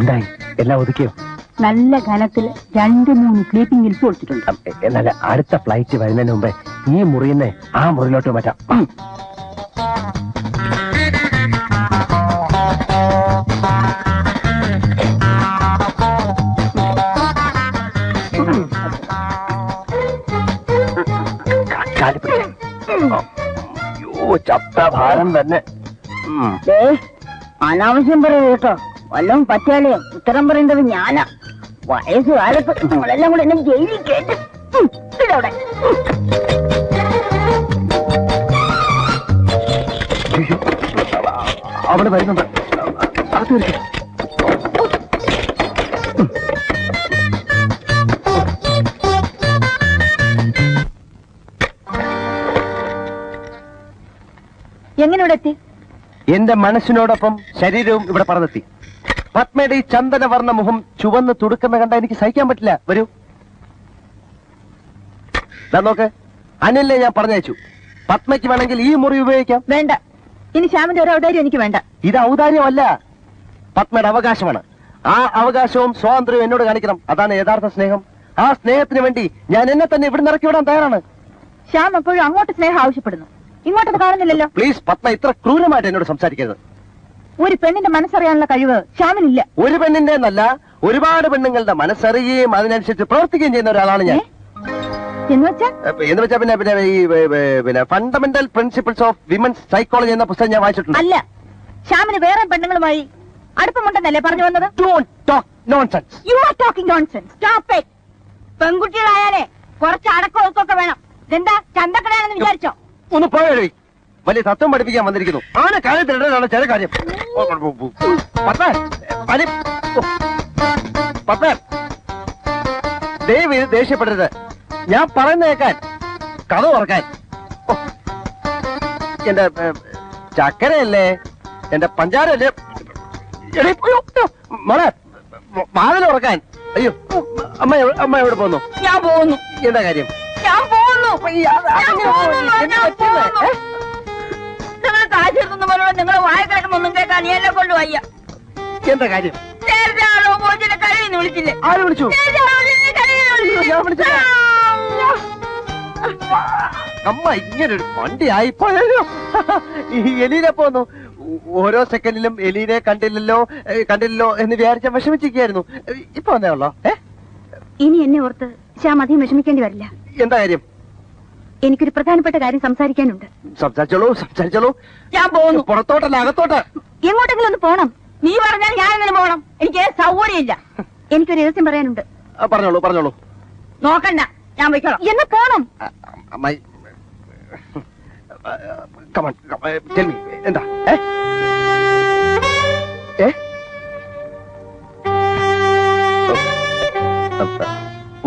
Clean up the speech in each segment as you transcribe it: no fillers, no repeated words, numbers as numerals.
എന്തായി? എല്ലാം ഒതുക്കിയോ? നല്ല ഘനത്തിൽ 2-3 സ്ലീപ്പിംഗ് ഹിൽസ് കൊടുത്തിട്ടുണ്ട്. എന്നാൽ അടുത്ത ഫ്ലൈറ്റ് വരുന്നതിന് മുമ്പേ ഈ മുറിയിൽ നിന്ന് ആ മുറിയിലോട്ട് മാറ്റാം. ചത്ത ഭാരം തന്നെ. അനാവശ്യം പറയൂ കേട്ടോ. വല്ലതും പറ്റിയാലേ ഉത്തരം പറയേണ്ടത് ഞാനാ. വയസ്സ് കാലത്ത് നിങ്ങളെല്ലാം കൂടെ എന്നെ ജയിലിൽ കേട്ട് ഇതവിടെ. അവിടെ വരുന്നുണ്ട്. അത് എങ്ങനെ ഇവിടെ എത്തി? എന്റെ മനസ്സിനോടൊപ്പം ശരീരവും ഇവിടെ പറന്നെത്തി. പത്മയുടെ ഈ ചന്ദനവർണ്ണ മുഖം ചുവന്ന് തുടുക്കുന്ന കണ്ട എനിക്ക് സഹിക്കാൻ പറ്റില്ല. വരൂ, നോക്ക്. അനിലിനെ ഞാൻ പറഞ്ഞയച്ചു. പത്മയ്ക്ക് വേണമെങ്കിൽ ഈ മുറി ഉപയോഗിക്കാം. വേണ്ട, ഇനി ശ്യാമിന്റെ ഒരു ഔദാര്യം എനിക്ക് വേണ്ട. ഇത് ഔദാര്യമല്ല, പത്മയുടെ അവകാശമാണ്. ആ അവകാശവും സ്വാതന്ത്ര്യവും എന്നോട് കാണിക്കണം. അതാണ് യഥാർത്ഥ സ്നേഹം. ആ സ്നേഹത്തിന് വേണ്ടി ഞാൻ എന്നെ തന്നെ ഇവിടെ ഇറക്കി വിടാൻ തയ്യാറാണ്. ശ്യാം എപ്പോഴും അങ്ങോട്ട് സ്നേഹം ആവശ്യപ്പെടുന്നു, ഇങ്ങോട്ടത് കാണുന്നില്ലല്ലോ. പ്ലീസ് പത്മ, ഇത്ര ക്രൂരമായിട്ട് എന്നോട് സംസാരിക്കരുത്. ഒരു പെണ്ണിന്റെ മനസ്സറിയാനുള്ള കഴിവ് ശ്യാമിനില്ല. ഒരു പെണ്ണിന്റെ എന്നല്ല, ഒരുപാട് പെണ്ണുങ്ങളുടെ മനസ്സറിയുകയും അതിനനുസരിച്ച് പ്രവർത്തിക്കുകയും ചെയ്യുന്ന ഒരാളാണ് ഞാൻ. എന്ന് വെച്ചാ പിന്നെ fundamental principles of women's psychology എന്ന പുസ്തകം ഞാൻ വായിച്ചിട്ടുണ്ട്. അല്ല, ശ്യാമിന് വേറെ പെണ്ണുങ്ങളുമായി അടുപ്പമുണ്ടെന്നല്ലേ പറഞ്ഞു വന്നത്? പെൺകുട്ടികളായാലേ കുറച്ച് അടക്കമൊക്കെ വേണം. ഇതെന്താ ചന്തക്കടയാണെന്ന് വിചാരിച്ചോ? ഒന്ന് പോയി വലിയ തത്വം പഠിപ്പിക്കാൻ വന്നിരിക്കുന്നു. ആണ് കാര്യത്തിനിടയിലാണ് ചില കാര്യം. ദയവ് ഇത് ദേഷ്യപ്പെടരുത്. ഞാൻ പറയുന്ന കേൾക്കാൻ, കഥ ഉറക്കാൻ. എന്റെ ചക്കരയല്ലേ, എന്റെ പഞ്ചാരല്ലേ മോളെ, വാതിൽ ഉറക്കാൻ. അയ്യോ, അമ്മ എവിടെ പോന്നു? ഞാൻ പോകുന്നു. എന്താ കാര്യം? ഞാൻ പോകുന്നു. നിങ്ങൾ കാശെടുത്തു പറഞ്ഞാൽ നിങ്ങൾ വായ കിടക്കുന്നൊന്നും കേൾക്കാൻ നീ എന്നെ കൊണ്ട് വയ്യ. എന്താ കാര്യം? നേരത്തെ ആളോ പോച്ചിനെ കഴിയെന്ന് വിളിച്ചില്ലേ? ആര് വിളിച്ചു? ഞാൻ വിളിച്ചില്ല. അമ്മ ഇങ്ങനൊരു വണ്ടി ആയിപ്പോയല്ലോ. എലീനെ പോന്നു. ഓരോ സെക്കൻഡിലും എലീനെ കണ്ടില്ലല്ലോ എന്ന് വിചാരിച്ച വിഷമിച്ചിരിക്കുകയായിരുന്നു. ഇപ്പൊ വന്നേ ഉള്ളോ? ഇനി എന്നെ ഓർത്ത് ശ്യാം അധികം വിഷമിക്കേണ്ടി വരില്ല. എന്താ കാര്യം? എനിക്കൊരു പ്രധാനപ്പെട്ട കാര്യം സംസാരിക്കാനുണ്ട്. സംസാരിച്ചോളൂ. ഞാൻ പോകുന്നു. പുറത്തോട്ടല്ല, അകത്തോട്ട്. എങ്ങോട്ടെങ്കിലും ഒന്ന് പോണം. നീ പറഞ്ഞാൽ ഞാൻ എങ്ങനെ പോകണം? എനിക്ക് സൗകര്യമില്ല. എനിക്കൊരു രഹസ്യം പറയാനുണ്ട്. പറഞ്ഞോളൂ. നോക്കണ്ട, ഞാൻ വയ്ക്കണം. എന്നെ പോണം. എന്താ?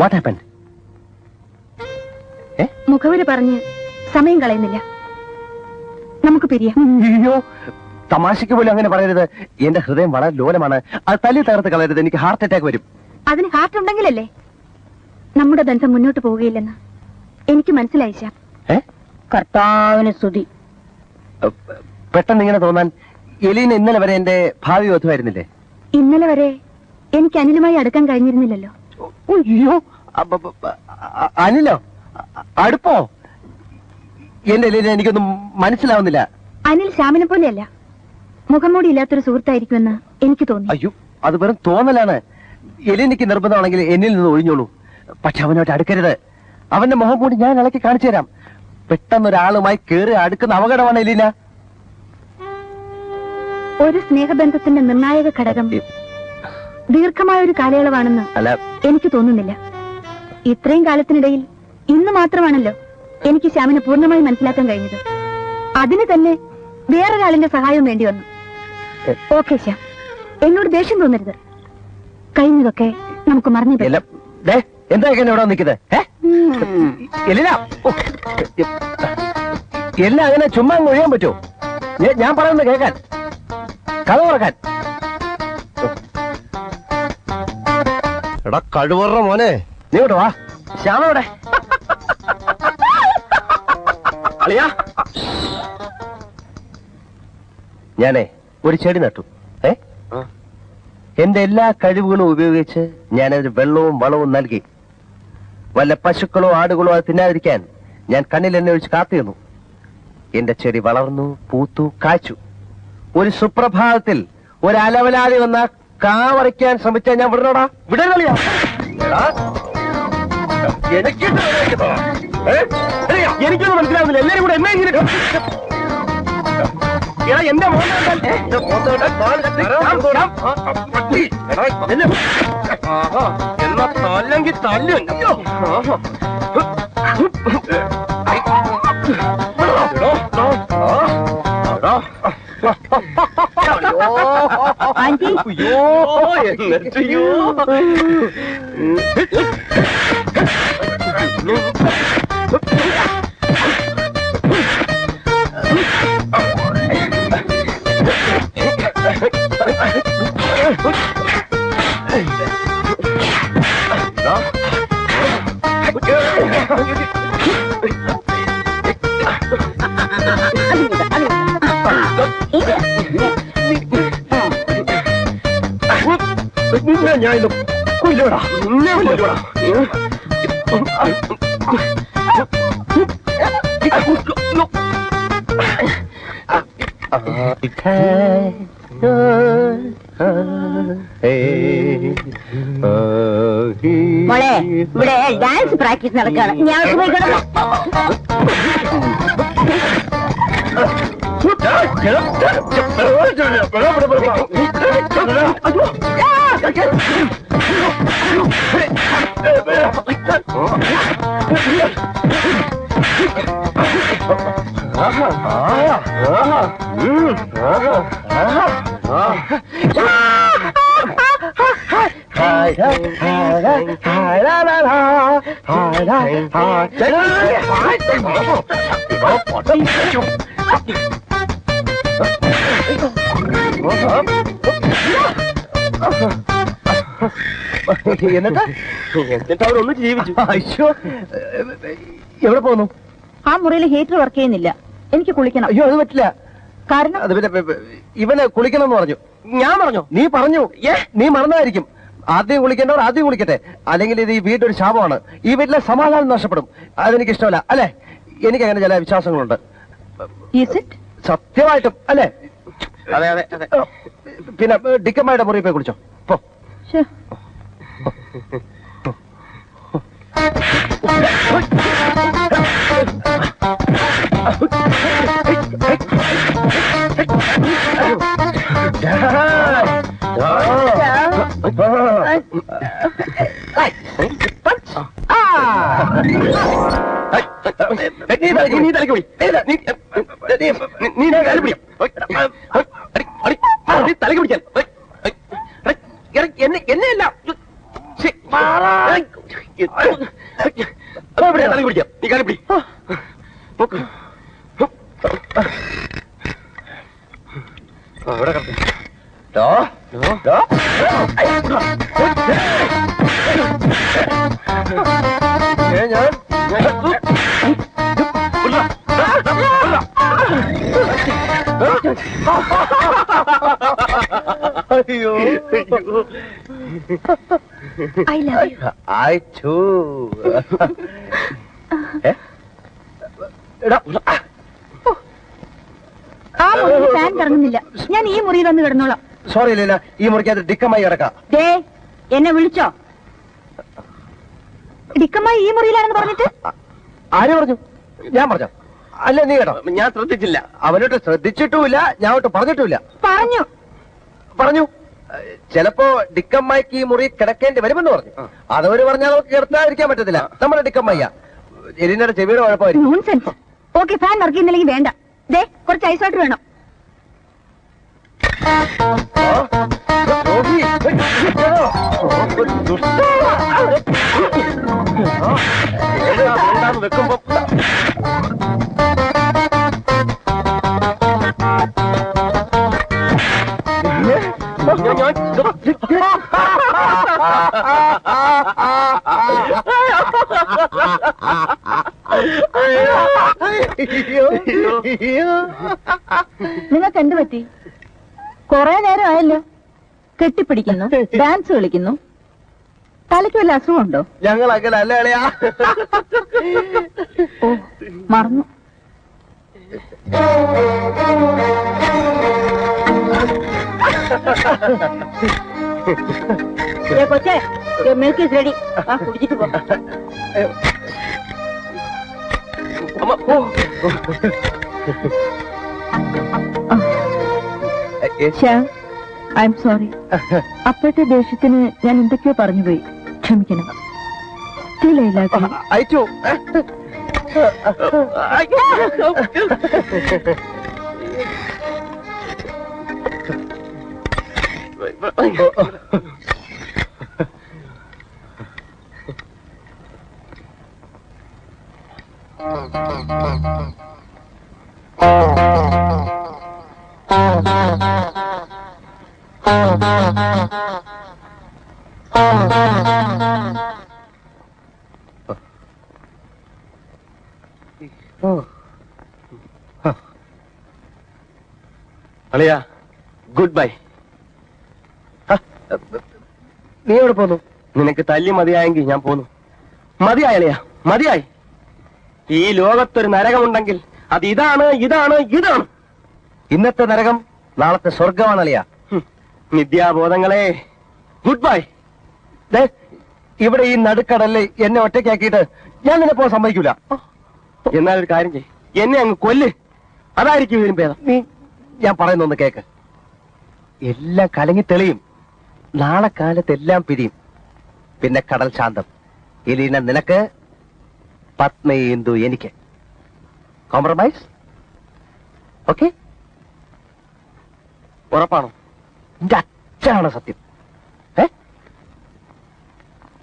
What happened? മുഖവര് പറഞ്ഞ് സമയം കളയുന്നില്ല. നമുക്ക് പിരിയാം. അയ്യോ, തമാശയ്ക്ക് പോലും അങ്ങനെ പറയരുത്. എന്റെ ഹൃദയം വളരെ ലോലമാണ്. അത് തല്ലി തകർത്ത് കളയരുത്. എനിക്ക് ഹാർട്ട് അറ്റാക്ക് വരും. അതിന് ഹാർട്ട് ഉണ്ടെങ്കിലല്ലേ നമ്മുടെ ബന്ധം മുന്നോട്ട് പോവുകയില്ലെന്ന് എനിക്ക് മനസ്സിലായി. ശ്യാം, കർത്താവിന് സ്തുതി. പെട്ടെന്ന് ഇങ്ങനെ തോന്നാൻ, എലീന ഇന്നലെ വരെ എന്റെ ഭാവി വധുവായിരുന്നില്ലേ? ഇന്നലെ വരെ എനിക്ക് അനിലുമായി അടുക്കാൻ കഴിഞ്ഞിരുന്നില്ലല്ലോ. അയ്യോ, അനിലോ? അടുപ്പോ? എന്റെ എലീന എനിക്കൊന്നും മനസ്സിലാവുന്നില്ല. അനിൽ ശ്യാമിനെ പോലെയല്ല, മുഖംമൂടി ഇല്ലാത്തൊരു സുഹൃത്തായിരിക്കുമെന്ന് എനിക്ക് തോന്നി. അയ്യോ, അത് വെറും തോന്നലാണ്. എലീനയ്ക്ക് നിർബന്ധമാണെങ്കിൽ എന്നിൽ നിന്ന് ഒഴിഞ്ഞോളൂ. പക്ഷെ അവനോട്ട് അടുക്കരുത്. അവന്റെ മുഖം കൂടി ഞാൻ ഇളക്കി കാണിച്ചു തരാം. പെട്ടെന്നൊരാളുമായി കേറി അടുക്കുന്ന അപകടമാണ് എലീന. ഒരു സ്നേഹബന്ധത്തിന്റെ നിർണായക ഘടകം ദീർഘമായ ഒരു കാലയളവാണെന്ന് എനിക്ക് തോന്നുന്നില്ല. ഇത്രയും കാലത്തിനിടയിൽ ഇന്ന് മാത്രമാണല്ലോ എനിക്ക് ശ്യാമിനെ പൂർണ്ണമായി മനസ്സിലാക്കാൻ കഴിഞ്ഞത്. അതിന് തന്നെ വേറൊരാളിന്റെ സഹായം വേണ്ടി വന്നു. ഓക്കെ ശ്യാം, എന്നോട് ദേഷ്യം തോന്നരുത്. കഴിഞ്ഞതൊക്കെ നമുക്ക് മറന്നു പറ്റും. എന്താ ഇവിടെ നിൽക്കുന്നത്? എല്ലാം അങ്ങനെ ചുമ്മാ ഒഴിയാൻ പറ്റുമോ? ഞാൻ പറയുന്നത് കേൾക്കാൻ, കഥ തുറക്കാൻ. എടാ കഴിവറ മോനെ, നീ ഇങ്ങോട്ട് വാ. ശ്യാമവിടെ അളിയാ. ഞാനേ ഒരു ചെടി നട്ടു. എന്റെ എല്ലാ കഴിവുകളും ഉപയോഗിച്ച് ഞാനൊരു വെള്ളവും വളവും നൽകി. വല്ല പശുക്കളോ ആടുകളോ അത് തിന്നാതിരിക്കാൻ ഞാൻ കണ്ണിൽ എന്നെ ഒഴിച്ച് കാത്തിരുന്നു. എന്റെ ചെടി വളർന്നു, പൂത്തു, കാച്ചു. ഒരു സുപ്രഭാതത്തിൽ ഒരു അലവലാതി വന്ന കാവറിക്കാൻ ശ്രമിച്ചാൽ ഞാൻ വിടണോടാ? വിടലിയാ? എനിക്കൊന്നും മനസ്സിലാവുന്നില്ല. എല്ലാരും കൂടെ എന്നെ ഇങ്ങനെ എന്റെ എന്നാ തല്ലെങ്കിൽ തല്ലു. ഞാനിത് കൊല്ലോടാ, കൊല്ലോടാ. മോളെ, ഇവിടെ ഡാൻസ് പ്രാക്ടീസ് നടക്കാണ്. ഞാൻ പോയി കിടന്നു. എന്നിട്ട് അവരൊന്നും ജീവിച്ചു. അയ്യോ, എവിടെ പോകുന്നു? ആ മുറിയിൽ ഹീറ്റർ വർക്ക് ചെയ്യുന്നില്ല. എനിക്ക് കുളിക്കണം. അയ്യോ, അത് പറ്റില്ല. കാരണം അത് പിന്നെ ഇവന് കുളിക്കണം എന്ന് പറഞ്ഞു. ഞാൻ പറഞ്ഞു? നീ പറഞ്ഞു. നീ മറന്നായിരിക്കും. ആദ്യം കുളിക്കേണ്ടവർ ആദ്യം കുളിക്കട്ടെ, അല്ലെങ്കിൽ ഇത് ഈ വീട്ടൊരു ശാപമാണ്. ഈ വീട്ടിലെ സമാധാനം നഷ്ടപ്പെടും. അതെനിക്ക് ഇഷ്ടമല്ല. അല്ലെ? എനിക്ക് അങ്ങനെ ചില വിശ്വാസങ്ങളുണ്ട്. സത്യമായിട്ടും അല്ലേ? അതെ അതെ അതെ. പിന്നെ ഡിക്കമ്മയുടെ മുറി പോയി കുളിച്ചോ. പോ. നീ തലക്ക് പോയി. നീ തല പിടിക്കാൻ എന്നെയല്ല തല പിടിക്കാം. നീ കാലി പിടി. അവിടെ അയ്യോ, I love you. I too. ആ മുറിയിൽ ഫാൻ കറങ്ങുന്നില്ല. ഞാൻ ഈ മുറിയിൽ വന്ന് കിടന്നോളാം. സോറി ലീല, ഈ മുറിക്കകത്ത് ഡിക്കമായി കിടക്കാം. എന്നെ വിളിച്ചോ? ഡിക്കമായി ഈ മുറിയിലാണെന്ന് പറഞ്ഞിട്ട് ആര് പറഞ്ഞു? ഞാൻ പറഞ്ഞോ? അല്ല, നീ കേട്ടോ? ഞാൻ ശ്രദ്ധിച്ചില്ല. അവനോട്ട് ശ്രദ്ധിച്ചിട്ടുമില്ല, ഞാൻ ഒട്ട് പറഞ്ഞിട്ടുമില്ല. പറഞ്ഞു ചിലപ്പോ ഡിക്കമ്മയ്ക്ക് ഈ മുറി കിടക്കേണ്ടി വരുമെന്ന് പറഞ്ഞു. അതവര് പറഞ്ഞാൽ നമുക്ക് കിടത്താതിരിക്കാൻ പറ്റത്തില്ല. നമ്മുടെ ഡിക്കമ്മയ്യ എലിനയുടെ ചെവിയുടെ കുഴപ്പമായിരിക്കും. ഓക്കെ, ഫാൻ വർക്ക് ചെയ്യുന്നില്ലെങ്കിൽ വേണ്ട. കുറച്ച് ഐസ് വാട്ടർ വേണം. വെക്കുമ്പോ നിങ്ങൾക്ക് എന്ത് പറ്റി? കൊറേ നേരം ആയല്ലോ. കെട്ടിപ്പിടിക്കുന്നു, ഡാൻസ് കളിക്കുന്നു. തലയ്ക്ക് വല്ല അസുഖമുണ്ടോ? ഞങ്ങൾ അങ്ങനെ അല്ല അളിയാ. ഓ, മറന്നു. കൊച്ചേ, മിൽക്ക് ഇസ് റെഡി. കുടിച്ചിട്ട് പോ. I am sorry. അപ്പോഴത്തെ ദേഷ്യത്തിന് ഞാൻ എന്തൊക്കെയോ പറഞ്ഞുപോയി. ക്ഷമിക്കണം. അയച്ചു. അളിയാ, ഗുഡ് ബൈ. നീ എവിടെ പോന്നു? നിനക്ക് തല്ലി മതിയായെങ്കിൽ ഞാൻ പോന്നു. മതിയായി അളിയാ, മതിയായി. ഈ ലോകത്തൊരു നരകമുണ്ടെങ്കിൽ അത് ഇതാണ്, ഇതാണ്, ഇതാണ്. ഇന്നത്തെ നരകം നാളത്തെ സ്വർഗമാണ് അളിയാ. നിത്യാബോധങ്ങളെ, ഗുഡ് ബൈ. ഇവിടെ ഈ നടുക്കടലിൽ എന്നെ ഒറ്റയ്ക്കാക്കിയിട്ട് ഞാൻ നിന്നെ പോകാൻ സമ്മതിക്കൂല. എന്നാലൊരു കാര്യം ചെയ്യ്, എന്നെ അങ്ങ് കൊല്ല്. അതായിരിക്കും ഇതിനും ഭേദം. നീ ഞാൻ പറയുന്നൊന്ന് കേക്ക്. എല്ലാം കലങ്ങി തെളിയും. നാളെ കാലത്ത് എല്ലാം പിരിയും. പിന്നെ കടൽ ശാന്തം. എലീന നിനക്ക്, പത്മേന്ദു എനിക്ക്. കോംപ്രമൈസ്? ഓക്കെ? ഉറപ്പാണോ? എന്റെ അച്ഛനാണ് സത്യം.